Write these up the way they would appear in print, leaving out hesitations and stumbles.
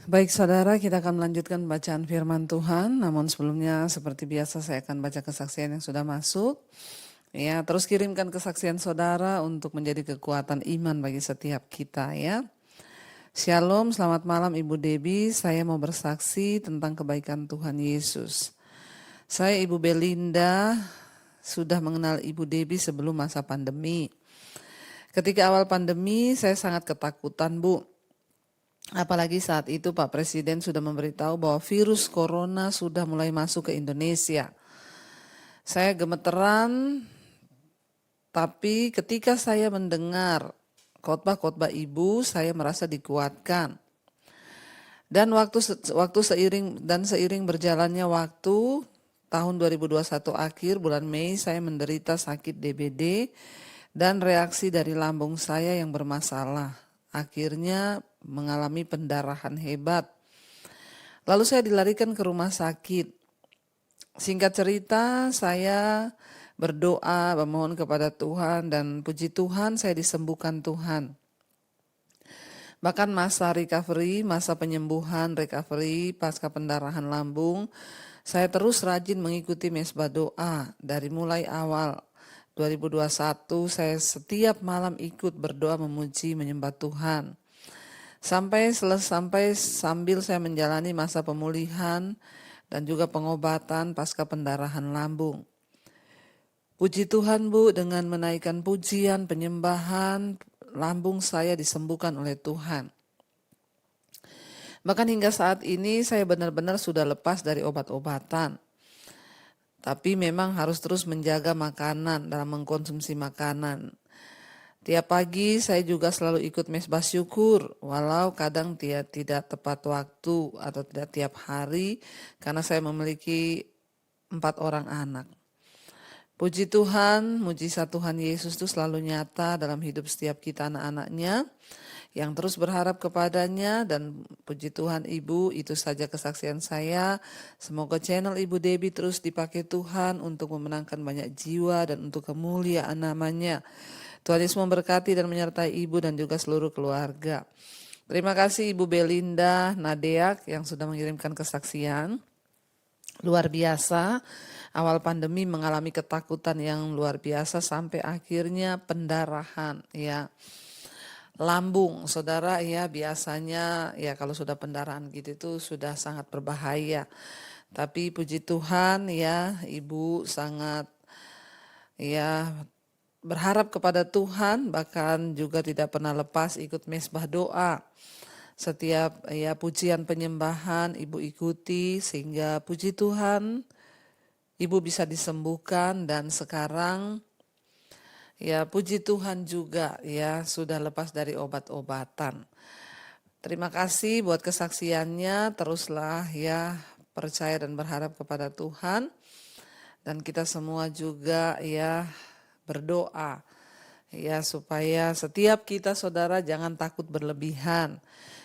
Baik saudara, kita akan melanjutkan bacaan firman Tuhan. Namun sebelumnya seperti biasa saya akan baca kesaksian yang sudah masuk. Ya, terus kirimkan kesaksian saudara untuk menjadi kekuatan iman bagi setiap kita ya. Shalom, selamat malam Ibu Debbie. Saya mau bersaksi tentang kebaikan Tuhan Yesus. Saya Ibu Belinda, sudah mengenal Ibu Debbie sebelum masa pandemi. Ketika awal pandemi saya sangat ketakutan, Bu. Apalagi saat itu Pak Presiden sudah memberitahu bahwa virus corona sudah mulai masuk ke Indonesia. Saya gemeteran, tapi ketika saya mendengar khotbah-khotbah Ibu, saya merasa dikuatkan. Dan seiring berjalannya waktu, tahun 2021 akhir bulan Mei saya menderita sakit DBD dan reaksi dari lambung saya yang bermasalah. Akhirnya mengalami pendarahan hebat. Lalu saya dilarikan ke rumah sakit. Singkat cerita, saya berdoa, memohon kepada Tuhan, dan puji Tuhan saya disembuhkan Tuhan. Bahkan masa recovery, masa penyembuhan, recovery, pasca pendarahan lambung, saya terus rajin mengikuti mesbah doa. Dari mulai awal 2021, saya setiap malam ikut berdoa memuji, menyembah Tuhan. Sampai sambil saya menjalani masa pemulihan dan juga pengobatan pasca pendarahan lambung. Puji Tuhan Bu, dengan menaikkan pujian, penyembahan, lambung saya disembuhkan oleh Tuhan. Bahkan hingga saat ini saya benar-benar sudah lepas dari obat-obatan. Tapi memang harus terus menjaga makanan dalam mengkonsumsi makanan. Tiap pagi saya juga selalu ikut mesbah syukur, walau kadang tidak tepat waktu atau tidak tiap hari karena saya memiliki 4 orang anak. Puji Tuhan, mujizat Tuhan Yesus itu selalu nyata dalam hidup setiap kita anak-anaknya yang terus berharap kepadanya. Dan puji Tuhan Ibu, itu saja kesaksian saya. Semoga channel Ibu Debbie terus dipakai Tuhan untuk memenangkan banyak jiwa dan untuk kemuliaan namanya. Tuhan Yesus memberkati dan menyertai Ibu dan juga seluruh keluarga. Terima kasih Ibu Belinda Nadeak yang sudah mengirimkan kesaksian. Luar biasa, awal pandemi mengalami ketakutan yang luar biasa sampai akhirnya pendarahan ya. Lambung, saudara ya, biasanya ya kalau sudah pendarahan gitu itu sudah sangat berbahaya. Tapi puji Tuhan ya, Ibu sangat ya berharap kepada Tuhan, bahkan juga tidak pernah lepas ikut mesbah doa. Setiap ya pujian penyembahan Ibu ikuti sehingga puji Tuhan Ibu bisa disembuhkan dan sekarang ya puji Tuhan juga ya sudah lepas dari obat-obatan. Terima kasih buat kesaksiannya, teruslah ya percaya dan berharap kepada Tuhan. Dan kita semua juga ya berdoa ya supaya setiap kita saudara jangan takut berlebihan.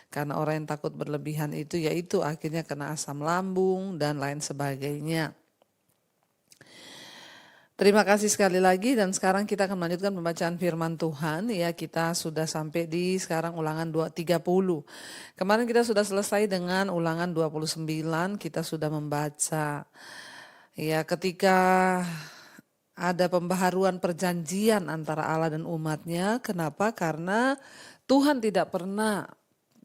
Karena orang yang takut berlebihan itu yaitu akhirnya kena asam lambung dan lain sebagainya. Terima kasih sekali lagi dan sekarang kita akan melanjutkan pembacaan firman Tuhan ya, kita sudah sampai di sekarang ulangan 30. Kemarin kita sudah selesai dengan ulangan 29, kita sudah membaca ya ketika ada pembaharuan perjanjian antara Allah dan umatnya. Kenapa? Karena Tuhan tidak pernah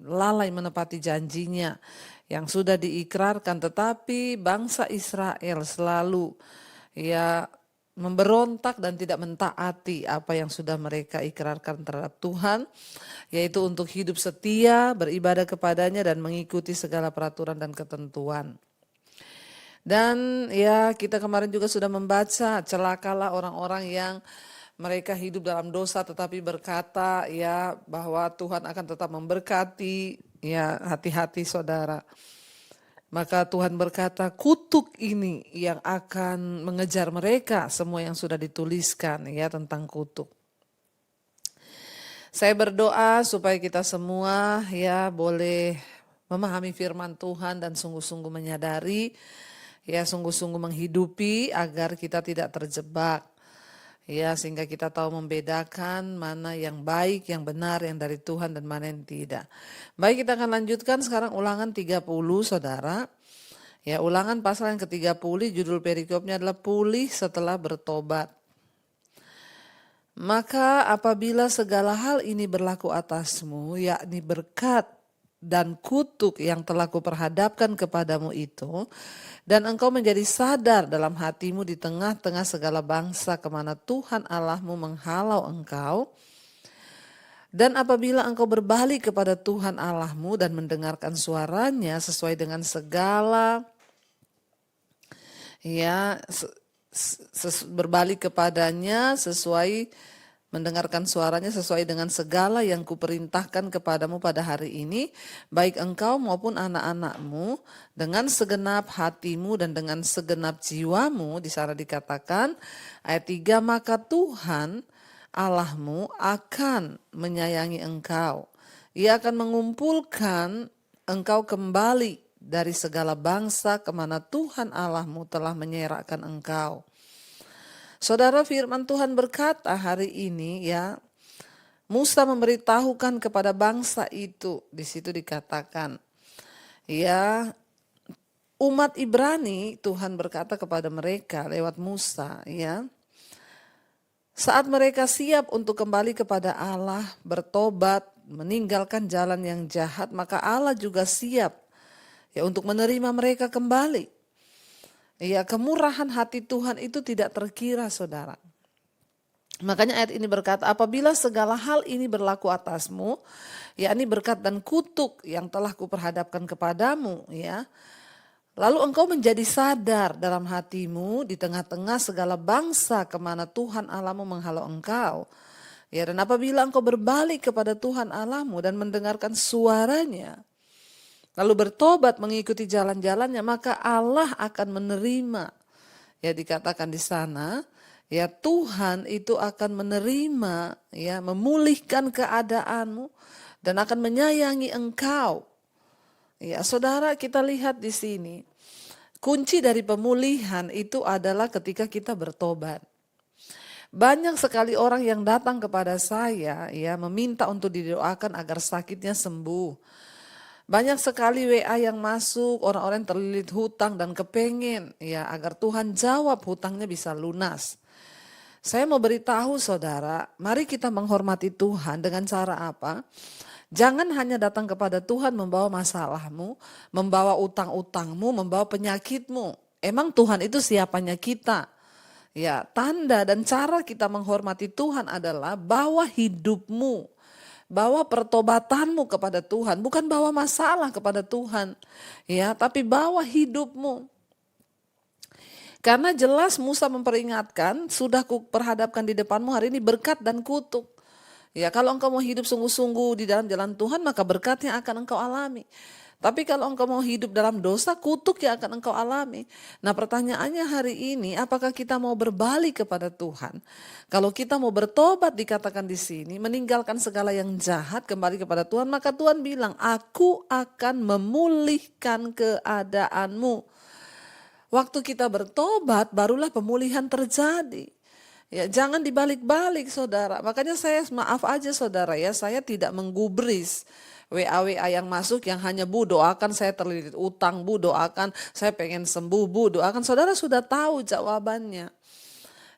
lalai menepati janjinya yang sudah diikrarkan, tetapi bangsa Israel selalu ya memberontak dan tidak mentaati apa yang sudah mereka ikrarkan terhadap Tuhan, yaitu untuk hidup setia, beribadah kepadanya dan mengikuti segala peraturan dan ketentuan. Dan ya kita kemarin juga sudah membaca, celakalah orang-orang yang mereka hidup dalam dosa tetapi berkata ya bahwa Tuhan akan tetap memberkati, ya hati-hati saudara. Maka Tuhan berkata, kutuk ini yang akan mengejar mereka, semua yang sudah dituliskan ya tentang kutuk. Saya berdoa supaya kita semua ya boleh memahami firman Tuhan dan sungguh-sungguh menyadari, ya sungguh-sungguh menghidupi agar kita tidak terjebak. Ya, sehingga kita tahu membedakan mana yang baik, yang benar, yang dari Tuhan dan mana yang tidak. Baik, kita akan lanjutkan sekarang Ulangan 30, Saudara. Ya, Ulangan pasal yang ke-30, judul perikopnya adalah pulih setelah bertobat. Maka apabila segala hal ini berlaku atasmu, yakni berkat dan kutuk yang telah kuperhadapkan kepadamu itu, dan engkau menjadi sadar dalam hatimu di tengah-tengah segala bangsa kemana Tuhan Allahmu menghalau engkau, dan apabila engkau berbalik kepada Tuhan Allahmu dan mendengarkan suaranya sesuai dengan segala, ya, berbalik kepadanya sesuai mendengarkan suaranya sesuai dengan segala yang kuperintahkan kepadamu pada hari ini, baik engkau maupun anak-anakmu, dengan segenap hatimu dan dengan segenap jiwamu. Di sana dikatakan ayat 3, maka Tuhan Allahmu akan menyayangi engkau. Ia akan mengumpulkan engkau kembali dari segala bangsa kemana Tuhan Allahmu telah menyerahkan engkau. Saudara, firman Tuhan berkata hari ini, ya, Musa memberitahukan kepada bangsa itu, di situ dikatakan, ya, umat Ibrani, Tuhan berkata kepada mereka lewat Musa, ya, saat mereka siap untuk kembali kepada Allah, bertobat, meninggalkan jalan yang jahat, maka Allah juga siap, ya, untuk menerima mereka kembali. Ya, kemurahan hati Tuhan itu tidak terkira, saudara. Makanya ayat ini berkata, apabila segala hal ini berlaku atasmu, yakni berkat dan kutuk yang telah kuperhadapkan kepadamu, ya, lalu engkau menjadi sadar dalam hatimu di tengah-tengah segala bangsa kemana Tuhan Allahmu menghalau engkau. Ya, dan apabila engkau berbalik kepada Tuhan Allahmu dan mendengarkan suaranya, lalu bertobat mengikuti jalan-jalannya, maka Allah akan menerima. Ya, dikatakan di sana, ya, Tuhan itu akan menerima, ya, memulihkan keadaanmu dan akan menyayangi engkau. Ya, saudara, kita lihat di sini, kunci dari pemulihan itu adalah ketika kita bertobat. Banyak sekali orang yang datang kepada saya, ya, meminta untuk didoakan agar sakitnya sembuh. Banyak sekali WA yang masuk, orang-orang terlilit hutang dan kepengen, ya, agar Tuhan jawab hutangnya bisa lunas. Saya mau beritahu saudara, mari kita menghormati Tuhan dengan cara apa? Jangan hanya datang kepada Tuhan membawa masalahmu, membawa utang-utangmu, membawa penyakitmu. Emang Tuhan itu siapanya kita? Ya, tanda dan cara kita menghormati Tuhan adalah bawa hidupmu, bawa pertobatanmu kepada Tuhan, bukan bawa masalah kepada Tuhan. Ya, tapi bawa hidupmu. Karena jelas Musa memperingatkan, sudah kuperhadapkan di depanmu hari ini berkat dan kutuk. Ya, kalau engkau mau hidup sungguh-sungguh di dalam jalan Tuhan, maka berkatnya akan engkau alami. Tapi kalau engkau mau hidup dalam dosa, kutuk yang akan engkau alami. Nah, pertanyaannya hari ini, apakah kita mau berbalik kepada Tuhan? Kalau kita mau bertobat, dikatakan di sini, meninggalkan segala yang jahat, kembali kepada Tuhan, maka Tuhan bilang, aku akan memulihkan keadaanmu. Waktu kita bertobat, barulah pemulihan terjadi. Ya, jangan dibalik-balik, saudara. Makanya saya maaf aja, saudara, ya, saya tidak menggubris WA-WA yang masuk yang hanya Bu doakan saya terlilit utang, Bu doakan saya pengen sembuh, Bu doakan. Saudara sudah tahu jawabannya.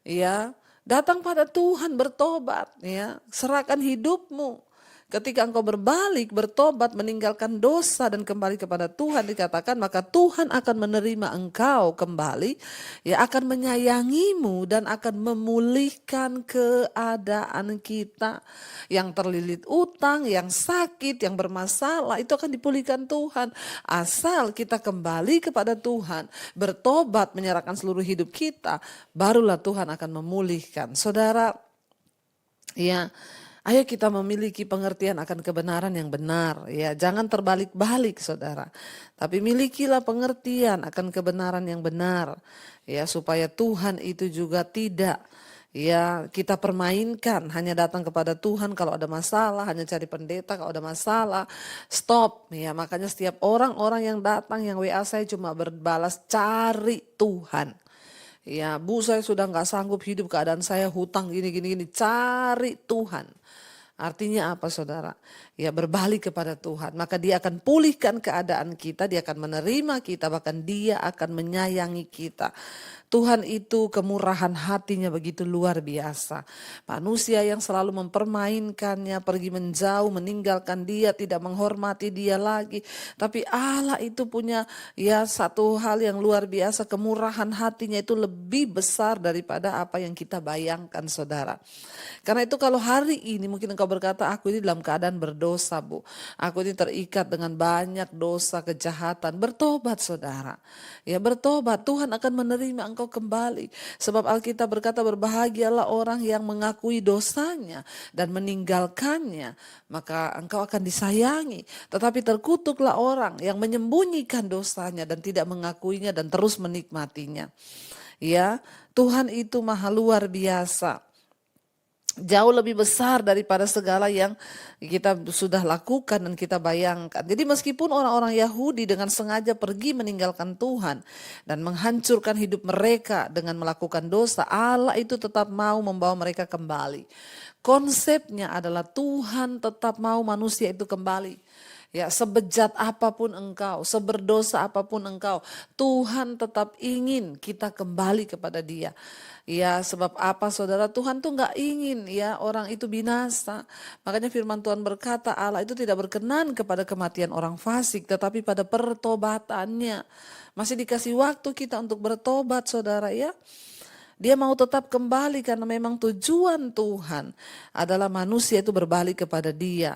Ya, datang pada Tuhan bertobat, ya, serahkan hidupmu. Ketika engkau berbalik, bertobat, meninggalkan dosa dan kembali kepada Tuhan, dikatakan maka Tuhan akan menerima engkau kembali, ya, akan menyayangimu dan akan memulihkan keadaan kita. Yang terlilit utang, yang sakit, yang bermasalah, itu akan dipulihkan Tuhan. Asal kita kembali kepada Tuhan, bertobat, menyerahkan seluruh hidup kita, barulah Tuhan akan memulihkan. Saudara, ya, ayo kita memiliki pengertian akan kebenaran yang benar, ya, jangan terbalik-balik, saudara. Tapi milikilah pengertian akan kebenaran yang benar, ya, supaya Tuhan itu juga tidak, ya, kita permainkan, hanya datang kepada Tuhan kalau ada masalah, hanya cari pendeta kalau ada masalah. Stop, ya. Makanya setiap orang-orang yang datang yang WA saya cuma berbalas cari Tuhan. Ya, Bu, saya sudah nggak sanggup hidup, keadaan saya hutang gini gini gini. Cari Tuhan. Artinya apa, saudara? Ya, berbalik kepada Tuhan. Maka Dia akan pulihkan keadaan kita, Dia akan menerima kita, bahkan Dia akan menyayangi kita. Tuhan itu kemurahan hatinya begitu luar biasa. Manusia yang selalu mempermainkannya, pergi menjauh, meninggalkan Dia, tidak menghormati Dia lagi. Tapi Allah itu punya ya satu hal yang luar biasa, kemurahan hatinya itu lebih besar daripada apa yang kita bayangkan, saudara. Karena itu kalau hari ini mungkin engkau berkata, aku ini dalam keadaan berdosa, Bu. Aku ini terikat dengan banyak dosa, kejahatan. Bertobat, saudara. Ya, bertobat, Tuhan akan menerima engkau kembali. Sebab Alkitab berkata, berbahagialah orang yang mengakui dosanya dan meninggalkannya, maka engkau akan disayangi. Tetapi terkutuklah orang yang menyembunyikan dosanya dan tidak mengakuinya dan terus menikmatinya. Ya, Tuhan itu maha luar biasa. Jauh lebih besar daripada segala yang kita sudah lakukan dan kita bayangkan. Jadi meskipun orang-orang Yahudi dengan sengaja pergi meninggalkan Tuhan dan menghancurkan hidup mereka dengan melakukan dosa, Allah itu tetap mau membawa mereka kembali. Konsepnya adalah Tuhan tetap mau manusia itu kembali. Ya, sebejat apapun engkau, seberdosa apapun engkau, Tuhan tetap ingin kita kembali kepada Dia. Ya, sebab apa, saudara? Tuhan tuh nggak ingin ya orang itu binasa. Makanya firman Tuhan berkata, Allah itu tidak berkenan kepada kematian orang fasik, tetapi pada pertobatannya. Masih dikasih waktu kita untuk bertobat, saudara ya. Dia mau tetap kembali karena memang tujuan Tuhan adalah manusia itu berbalik kepada Dia.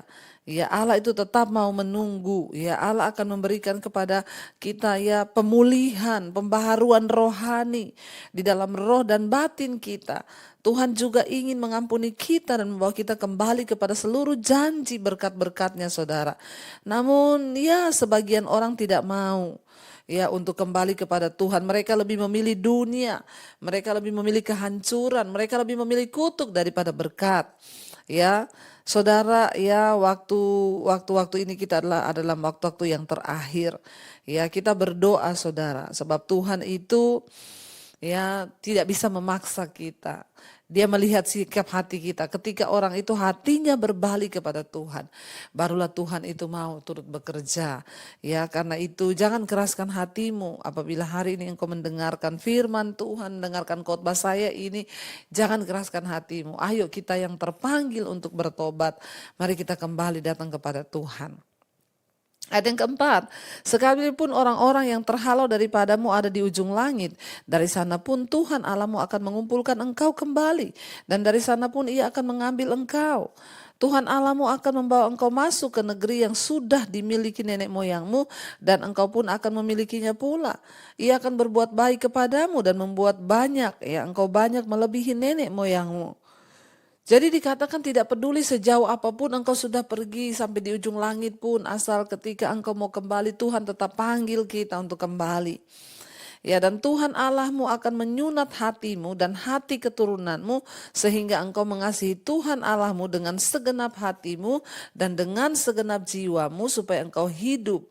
Ya, Allah itu tetap mau menunggu. Ya, Allah akan memberikan kepada kita ya pemulihan, pembaharuan rohani di dalam roh dan batin kita. Tuhan juga ingin mengampuni kita dan membawa kita kembali kepada seluruh janji berkat-berkatnya, saudara. Namun ya sebagian orang tidak mau. Ya, untuk kembali kepada Tuhan. Mereka lebih memilih dunia, mereka lebih memilih kehancuran, mereka lebih memilih kutuk daripada berkat. Ya, saudara, ya waktu-waktu ini kita adalah waktu-waktu yang terakhir. Ya, kita berdoa, saudara, sebab Tuhan itu ya tidak bisa memaksa kita. Dia melihat sikap hati kita. Ketika orang itu hatinya berbalik kepada Tuhan, barulah Tuhan itu mau turut bekerja. Ya, karena itu jangan keraskan hatimu. Apabila hari ini engkau mendengarkan firman Tuhan, mendengarkan khotbah saya ini, jangan keraskan hatimu. Ayo kita yang terpanggil untuk bertobat, mari kita kembali datang kepada Tuhan. Ayat yang keempat, sekalipun orang-orang yang terhalau daripadamu ada di ujung langit, dari sana pun Tuhan Allahmu akan mengumpulkan engkau kembali, dan dari sana pun Ia akan mengambil engkau. Tuhan Allahmu akan membawa engkau masuk ke negeri yang sudah dimiliki nenek moyangmu, dan engkau pun akan memilikinya pula. Ia akan berbuat baik kepadamu dan membuat banyak, ya engkau banyak melebihi nenek moyangmu. Jadi dikatakan tidak peduli sejauh apapun engkau sudah pergi sampai di ujung langit pun, asal ketika engkau mau kembali Tuhan tetap panggil kita untuk kembali. Ya, dan Tuhan Allahmu akan menyunat hatimu dan hati keturunanmu sehingga engkau mengasihi Tuhan Allahmu dengan segenap hatimu dan dengan segenap jiwamu supaya engkau hidup.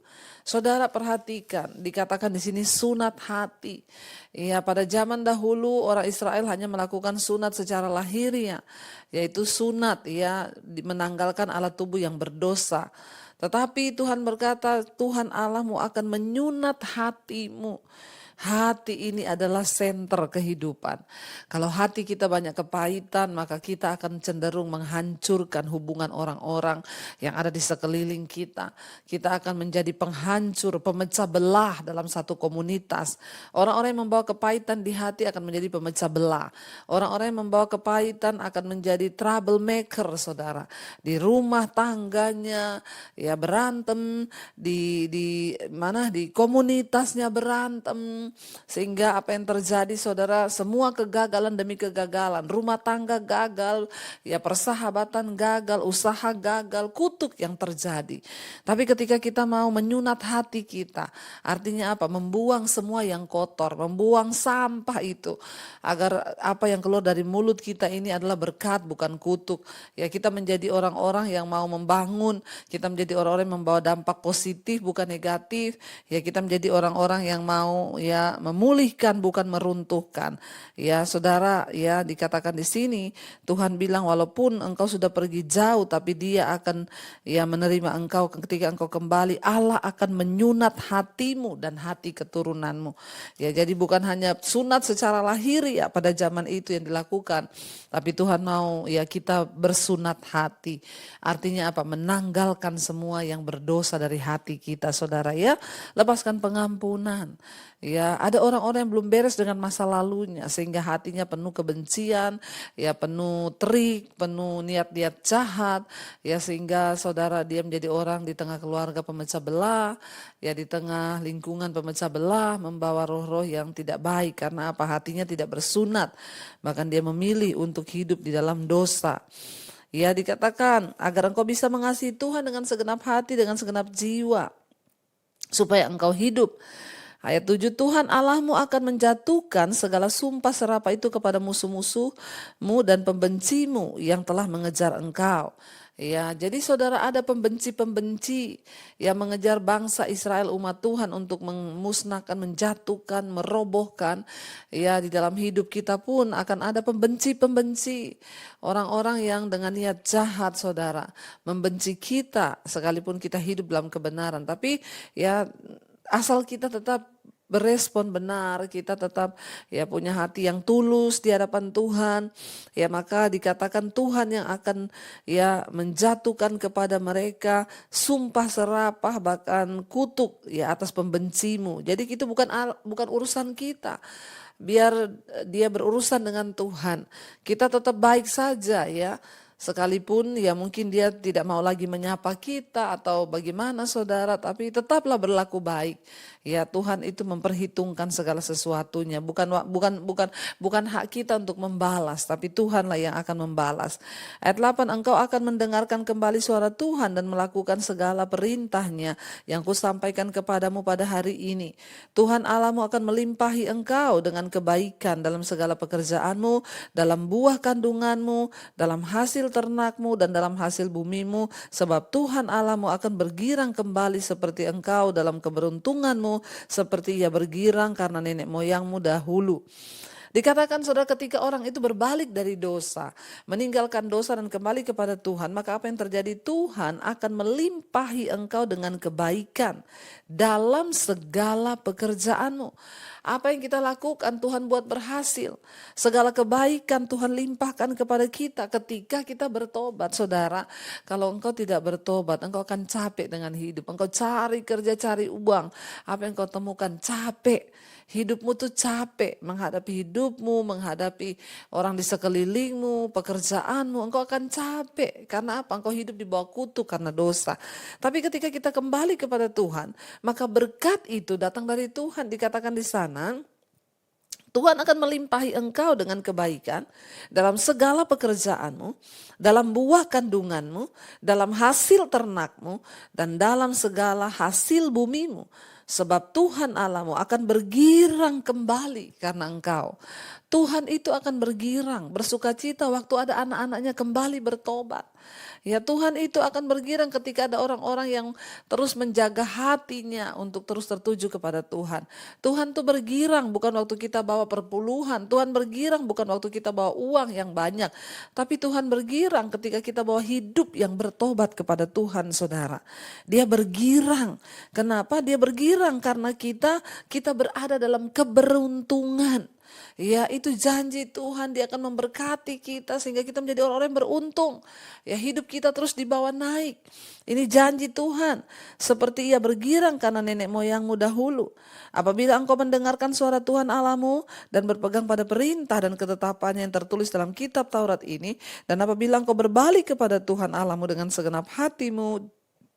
Saudara perhatikan, dikatakan di sini sunat hati. Ya, pada zaman dahulu orang Israel hanya melakukan sunat secara lahiriah, yaitu sunat ya menanggalkan alat tubuh yang berdosa. Tetapi Tuhan berkata, Tuhan Allahmu akan menyunat hatimu. Hati ini adalah senter kehidupan. Kalau hati kita banyak kepahitan, maka kita akan cenderung menghancurkan hubungan orang-orang yang ada di sekeliling kita. Kita akan menjadi penghancur, pemecah belah dalam satu komunitas. Orang-orang yang membawa kepahitan di hati akan menjadi pemecah belah. Orang-orang yang membawa kepahitan akan menjadi troublemaker, saudara. Di rumah tangganya ya berantem, di komunitasnya berantem. Sehingga apa yang terjadi, saudara, semua kegagalan demi kegagalan, rumah tangga gagal, ya persahabatan gagal, usaha gagal, kutuk yang terjadi. Tapi ketika kita mau menyunat hati kita, artinya apa? Membuang semua yang kotor, membuang sampah itu, agar apa yang keluar dari mulut kita ini adalah berkat bukan kutuk. Ya, kita menjadi orang-orang yang mau membangun, kita menjadi orang-orang yang membawa dampak positif bukan negatif. Ya, kita menjadi orang-orang yang mau ya ya memulihkan bukan meruntuhkan. Ya saudara, ya dikatakan di sini Tuhan bilang walaupun engkau sudah pergi jauh tapi Dia akan ya menerima engkau ketika engkau kembali. Allah akan menyunat hatimu dan hati keturunanmu. Ya jadi bukan hanya sunat secara lahir ya pada zaman itu yang dilakukan, tapi Tuhan mau ya kita bersunat hati. Artinya apa? Menanggalkan semua yang berdosa dari hati kita, saudara ya. Lepaskan pengampunan. Ya, ada orang-orang yang belum beres dengan masa lalunya sehingga hatinya penuh kebencian, ya penuh trik, penuh niat-niat jahat, ya sehingga saudara dia menjadi orang di tengah keluarga pemecah belah, ya di tengah lingkungan pemecah belah, membawa roh-roh yang tidak baik karena apa? Hatinya tidak bersunat. Bahkan dia memilih untuk hidup di dalam dosa. Ya dikatakan agar engkau bisa mengasihi Tuhan dengan segenap hati, dengan segenap jiwa, supaya engkau hidup. Ayat 7, Tuhan Allahmu akan menjatuhkan segala sumpah serapa itu kepada musuh-musuhmu dan pembencimu yang telah mengejar engkau. Ya, jadi saudara ada pembenci-pembenci yang mengejar bangsa Israel umat Tuhan untuk memusnahkan, menjatuhkan, merobohkan. Ya, di dalam hidup kita pun akan ada pembenci-pembenci. Orang-orang yang dengan niat jahat saudara, membenci kita sekalipun kita hidup dalam kebenaran. Tapi ya asal kita tetap berespon benar, kita tetap ya punya hati yang tulus di hadapan Tuhan, ya maka dikatakan Tuhan yang akan ya menjatuhkan kepada mereka sumpah serapah bahkan kutuk ya atas pembencimu. Jadi itu bukan urusan kita. Biar dia berurusan dengan Tuhan. Kita tetap baik saja ya. Sekalipun ya mungkin dia tidak mau lagi menyapa kita atau bagaimana saudara, tapi tetaplah berlaku baik. Ya Tuhan itu memperhitungkan segala sesuatunya, bukan hak kita untuk membalas, tapi Tuhanlah yang akan membalas. Ayat 8, engkau akan mendengarkan kembali suara Tuhan dan melakukan segala perintahnya yang kusampaikan kepadamu pada hari ini. Tuhan Allahmu akan melimpahi engkau dengan kebaikan dalam segala pekerjaanmu, dalam buah kandunganmu, dalam hasil ternakmu dan dalam hasil bumimu, sebab Tuhan Allahmu akan bergirang kembali seperti engkau dalam keberuntunganmu, seperti ia bergirang karena nenek moyangmu dahulu. Dikatakan saudara ketika orang itu berbalik dari dosa, meninggalkan dosa dan kembali kepada Tuhan, maka apa yang terjadi? Tuhan akan melimpahi engkau dengan kebaikan dalam segala pekerjaanmu. Apa yang kita lakukan Tuhan buat berhasil. Segala kebaikan Tuhan limpahkan kepada kita ketika kita bertobat. Saudara, kalau engkau tidak bertobat, engkau akan capek dengan hidup. Engkau cari kerja, cari uang. Apa yang engkau temukan? Capek. Hidupmu tuh capek menghadapi hidupmu, menghadapi orang di sekelilingmu, pekerjaanmu. Engkau akan capek. Karena apa? Engkau hidup di bawah kutuk karena dosa. Tapi ketika kita kembali kepada Tuhan, maka berkat itu datang dari Tuhan. Dikatakan di sana, Tuhan akan melimpahi engkau dengan kebaikan dalam segala pekerjaanmu, dalam buah kandunganmu, dalam hasil ternakmu, dan dalam segala hasil bumimu. Sebab Tuhan Allahmu akan bergirang kembali karena engkau. Tuhan itu akan bergirang, bersukacita waktu ada anak-anaknya kembali bertobat. Ya Tuhan itu akan bergirang ketika ada orang-orang yang terus menjaga hatinya untuk terus tertuju kepada Tuhan. Tuhan tuh bergirang bukan waktu kita bawa perpuluhan. Tuhan bergirang bukan waktu kita bawa uang yang banyak. Tapi Tuhan bergirang ketika kita bawa hidup yang bertobat kepada Tuhan, saudara. Dia bergirang. Kenapa? Dia bergirang karena kita berada dalam keberuntungan. Ya itu janji Tuhan, Dia akan memberkati kita sehingga kita menjadi orang-orang yang beruntung. Ya hidup kita terus dibawa naik. Ini janji Tuhan. Seperti Ia bergirang karena nenek moyangmu dahulu. Apabila engkau mendengarkan suara Tuhan Allahmu dan berpegang pada perintah dan ketetapannya yang tertulis dalam kitab Taurat ini. Dan apabila engkau berbalik kepada Tuhan Allahmu dengan segenap hatimu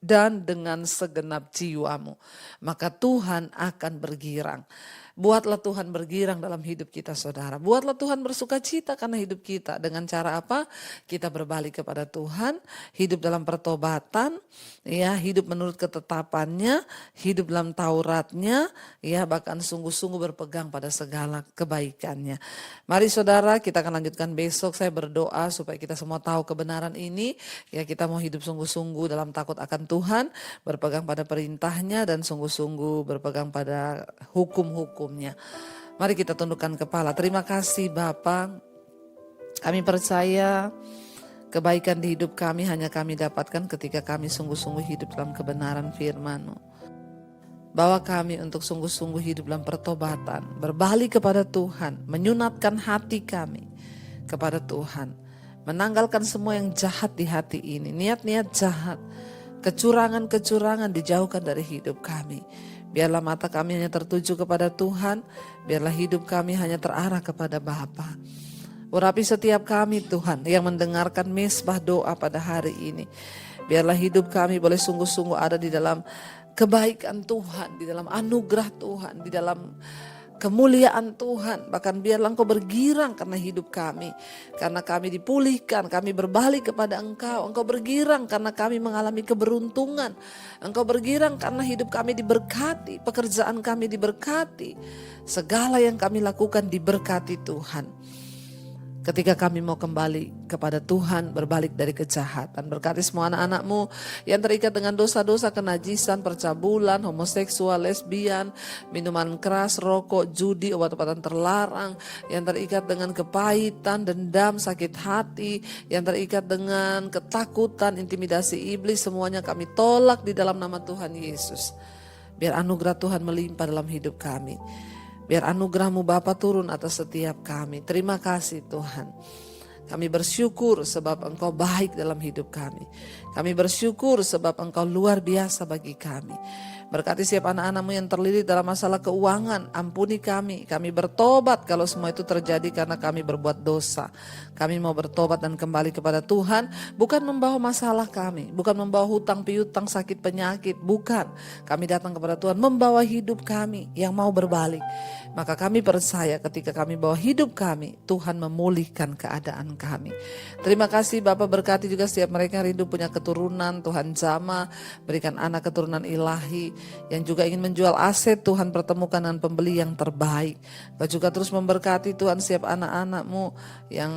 dan dengan segenap jiwamu, maka Tuhan akan bergirang. Buatlah Tuhan bergirang dalam hidup kita, saudara. Buatlah Tuhan bersukacita karena hidup kita. Dengan cara apa? Kita berbalik kepada Tuhan, hidup dalam pertobatan, ya, hidup menurut ketetapannya, hidup dalam Tauratnya, ya, bahkan sungguh-sungguh berpegang pada segala kebaikannya. Mari saudara, kita akan lanjutkan besok. Saya berdoa supaya kita semua tahu kebenaran ini. Ya, kita mau hidup sungguh-sungguh dalam takut akan Tuhan, berpegang pada perintahnya dan sungguh-sungguh berpegang pada hukum-hukum. sebelumnya. Mari kita tundukkan kepala. Terima kasih Bapa. Kami percaya kebaikan di hidup kami hanya kami dapatkan ketika kami sungguh-sungguh hidup dalam kebenaran firman-Mu. Bawa kami untuk sungguh-sungguh hidup dalam pertobatan, berbalik kepada Tuhan, menyunatkan hati kami kepada Tuhan, menanggalkan semua yang jahat di hati ini, niat-niat jahat, kecurangan-kecurangan dijauhkan dari hidup kami. Biarlah mata kami hanya tertuju kepada Tuhan, biarlah hidup kami hanya terarah kepada Bapa. Urapi setiap kami Tuhan yang mendengarkan mesbah doa pada hari ini. Biarlah hidup kami boleh sungguh-sungguh ada di dalam kebaikan Tuhan, di dalam anugerah Tuhan, di dalam kemuliaan Tuhan. Bahkan biarlah Engkau bergirang karena hidup kami. Karena kami dipulihkan, kami berbalik kepada Engkau. Engkau bergirang karena kami mengalami keberuntungan. Engkau bergirang karena hidup kami diberkati, pekerjaan kami diberkati. Segala yang kami lakukan diberkati Tuhan. Ketika kami mau kembali kepada Tuhan, berbalik dari kejahatan. Berkati semua anak-anak-Mu yang terikat dengan dosa-dosa kenajisan, percabulan, homoseksual, lesbian, minuman keras, rokok, judi, obat-obatan terlarang, yang terikat dengan kepahitan, dendam, sakit hati, yang terikat dengan ketakutan, intimidasi iblis, semuanya kami tolak di dalam nama Tuhan Yesus. Biar anugerah Tuhan melimpah dalam hidup kami. Biar anugerah-Mu Bapa turun atas setiap kami. Terima kasih Tuhan. Kami bersyukur sebab Engkau baik dalam hidup kami. Kami bersyukur sebab Engkau luar biasa bagi kami. Berkati setiap anak-anak-Mu yang terlilit dalam masalah keuangan. Ampuni kami. Kami bertobat kalau semua itu terjadi karena kami berbuat dosa. Kami mau bertobat dan kembali kepada Tuhan. Bukan membawa masalah kami. Bukan membawa hutang piutang, sakit penyakit. Bukan. Kami datang kepada Tuhan membawa hidup kami yang mau berbalik. Maka kami percaya ketika kami bawa hidup kami, Tuhan memulihkan keadaan kami. Terima kasih Bapak, berkati juga setiap mereka yang rindu punya keturunan. Tuhan jamah, berikan anak keturunan ilahi. Yang juga ingin menjual aset, Tuhan pertemukan dengan pembeli yang terbaik. Kau juga terus memberkati Tuhan setiap anak-anak-Mu yang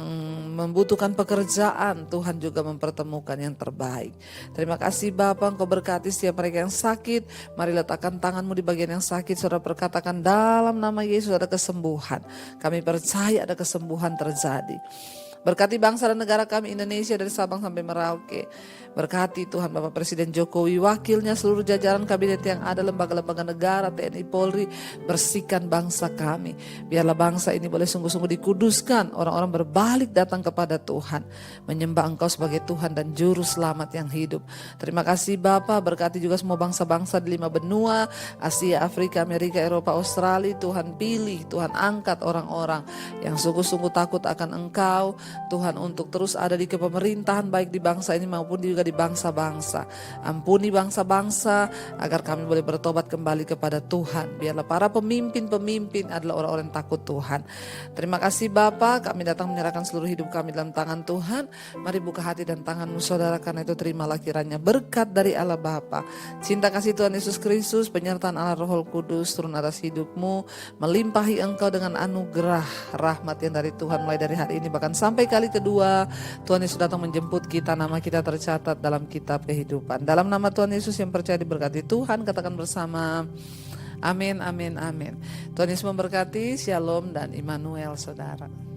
membutuhkan pekerjaan. Tuhan juga mempertemukan yang terbaik. Terima kasih Bapak, Engkau berkati setiap mereka yang sakit. Mari letakkan tangan-Mu di bagian yang sakit. Saudara perkatakan dalam nama Yesus ada kesembuhan. Kami percaya ada kesembuhan terjadi. Berkati bangsa dan negara kami Indonesia dari Sabang sampai Merauke. Berkati Tuhan Bapak Presiden Jokowi, wakilnya, seluruh jajaran kabinet yang ada, lembaga-lembaga negara, TNI, Polri. Bersihkan bangsa kami. Biarlah bangsa ini boleh sungguh-sungguh dikuduskan. Orang-orang berbalik datang kepada Tuhan. Menyembah Engkau sebagai Tuhan dan Juru Selamat yang hidup. Terima kasih Bapak, berkati juga semua bangsa-bangsa di 5 benua, Asia, Afrika, Amerika, Eropa, Australia. Tuhan pilih, Tuhan angkat orang-orang yang sungguh-sungguh takut akan Engkau. Tuhan untuk terus ada di kepemerintahan baik di bangsa ini maupun juga di bangsa-bangsa. Ampuni bangsa-bangsa agar kami boleh bertobat kembali kepada Tuhan. Biarlah para pemimpin-pemimpin adalah orang-orang yang takut Tuhan. Terima kasih Bapa, kami datang menyerahkan seluruh hidup kami dalam tangan Tuhan. Mari buka hati dan tangan-Mu saudara, karena itu terimalah kiranya berkat dari Allah Bapa, cinta kasih Tuhan Yesus Kristus, penyertaan Allah Roh Kudus turun atas hidup-Mu, melimpahi Engkau dengan anugerah rahmat yang dari Tuhan mulai dari hari ini bahkan sampai kali kedua. Tuhan Yesus datang menjemput kita, nama kita tercatat dalam kitab kehidupan. Dalam nama Tuhan Yesus yang percaya diberkati Tuhan, katakan bersama, amin, amin, amin. Tuhan Yesus memberkati, shalom dan Immanuel saudara.